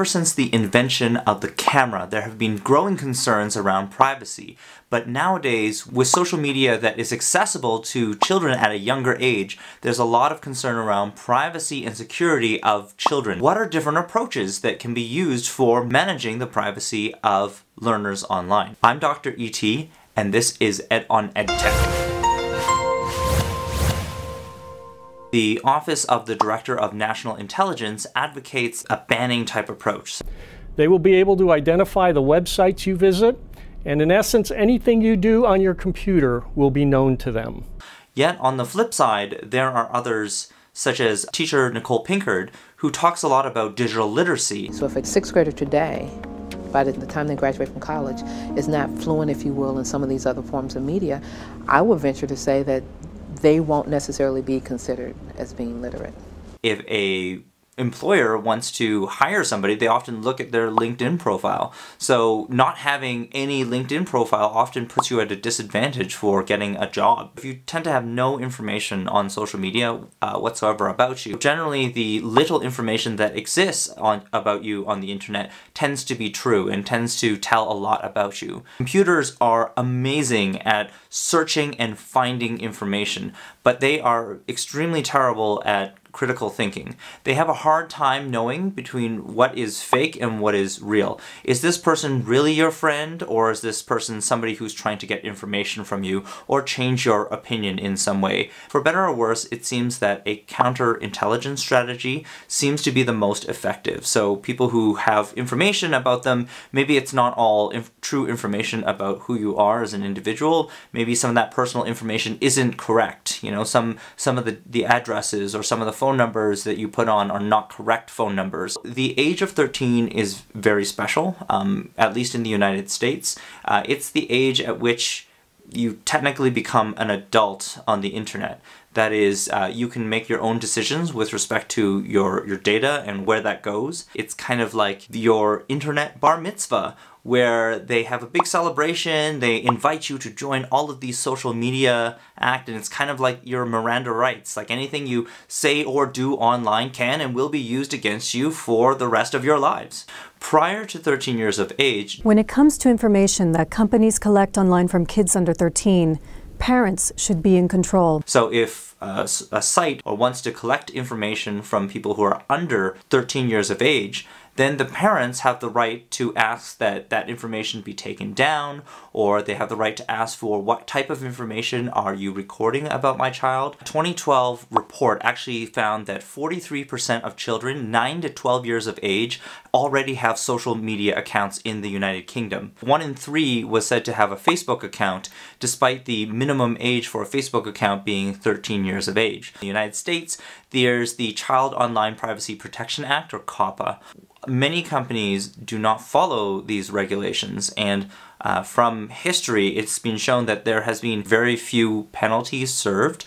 Ever since the invention of the camera, there have been growing concerns around privacy. But nowadays, with social media that is accessible to children at a younger age, there's a lot of concern around privacy and security of children. What are different approaches that can be used for managing the privacy of learners online? I'm Dr. E.T., and this is on EdTech. The Office of the Director of National Intelligence advocates a banning type approach. They will be able to identify the websites you visit, and in essence, anything you do on your computer will be known to them. Yet, on the flip side, there are others, such as teacher Nicole Pinkard, who talks a lot about digital literacy. So if a sixth grader today, by the time they graduate from college, is not fluent, if you will, in some of these other forms of media, I would venture to say that they won't necessarily be considered as being literate. If a employer wants to hire somebody, they often look at their LinkedIn profile. So not having any LinkedIn profile often puts you at a disadvantage for getting a job. If you tend to have no information on social media whatsoever about you, generally the little information that exists about you on the internet tends to be true and tends to tell a lot about you. Computers are amazing at searching and finding information, but they are extremely terrible at critical thinking. They have a hard time knowing between what is fake and what is real. Is this person really your friend, or is this person somebody who's trying to get information from you or change your opinion in some way? For better or worse, it seems that a counterintelligence strategy seems to be the most effective. So people who have information about them, maybe it's not all true information about who you are as an individual. Maybe some of that personal information isn't correct. You know, some of the addresses or some of the phone numbers that you put on are not correct phone numbers. The age of 13 is very special, at least in the United States. It's the age at which you technically become an adult on the internet. That is, you can make your own decisions with respect to your data and where that goes. It's kind of like your internet bar mitzvah, where they have a big celebration, they invite you to join all of these social media act, and it's kind of like your Miranda rights. Like anything you say or do online can and will be used against you for the rest of your lives. Prior to 13 years of age, when it comes to information that companies collect online from kids under 13, parents should be in control. So if a site wants to collect information from people who are under 13 years of age, then the parents have the right to ask that that information be taken down, or they have the right to ask for what type of information are you recording about my child. A 2012 report actually found that 43% of children 9 to 12 years of age already have social media accounts in the United Kingdom. 1 in 3 was said to have a Facebook account, despite the minimum age for a Facebook account being 13 years of age. In the United States, there's the Child Online Privacy Protection Act, or COPPA. Many companies do not follow these regulations, and from history it's been shown that there has been very few penalties served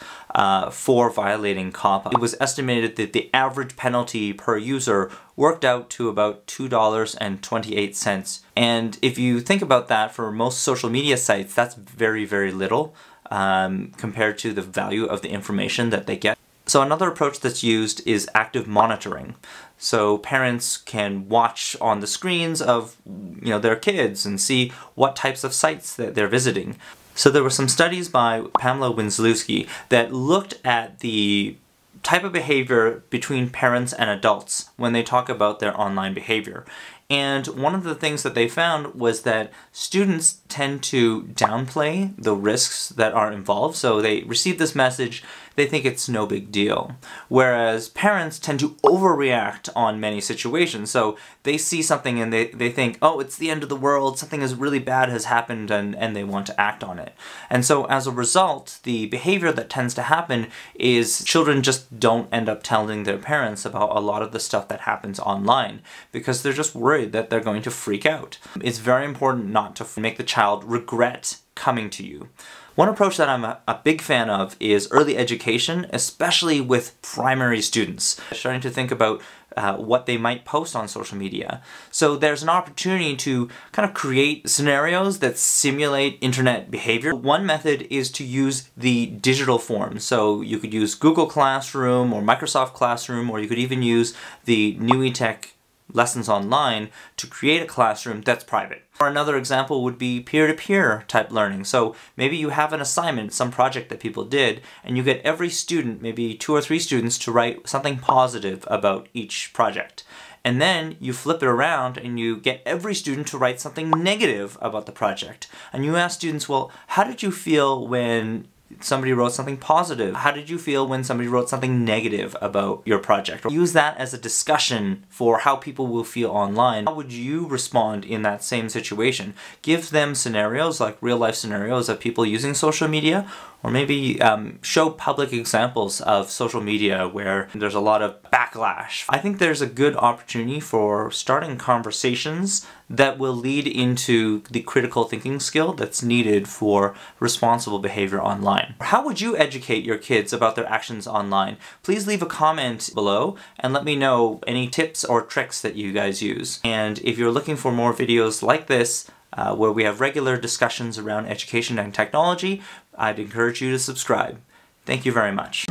for violating COPPA. It was estimated that the average penalty per user worked out to about $2.28. And if you think about that, for most social media sites, that's very, very little compared to the value of the information that they get. So another approach that's used is active monitoring. So parents can watch on the screens of their kids and see what types of sites that they're visiting. So there were some studies by Pamela Winsluski that looked at the type of behavior between parents and adults when they talk about their online behavior. And one of the things that they found was that students tend to downplay the risks that are involved. So they receive this message, they think it's no big deal. Whereas parents tend to overreact on many situations. So they see something and they think, oh, it's the end of the world, something really bad has happened, and they want to act on it. And so as a result, the behavior that tends to happen is children just don't end up telling their parents about a lot of the stuff that happens online because they're just worried that they're going to freak out. It's very important not to make the child regret coming to you. One approach that I'm a big fan of is early education, especially with primary students. Starting to think about what they might post on social media. So there's an opportunity to kind of create scenarios that simulate internet behavior. One method is to use the digital form. So you could use Google Classroom or Microsoft Classroom, or you could even use the new EdTech lessons online to create a classroom that's private. Or another example would be peer-to-peer type learning. So maybe you have an assignment, some project that people did, and you get every student, maybe 2 or 3 students, to write something positive about each project. And then you flip it around and you get every student to write something negative about the project. And you ask students, well, how did you feel when somebody wrote something positive? How did you feel when somebody wrote something negative about your project? Use that as a discussion for how people will feel online. How would you respond in that same situation? Give them scenarios, like real life scenarios of people using social media, or maybe show public examples of social media where there's a lot of backlash. I think there's a good opportunity for starting conversations that will lead into the critical thinking skill that's needed for responsible behavior online. How would you educate your kids about their actions online? Please leave a comment below and let me know any tips or tricks that you guys use. And if you're looking for more videos like this, where we have regular discussions around education and technology, I'd encourage you to subscribe. Thank you very much.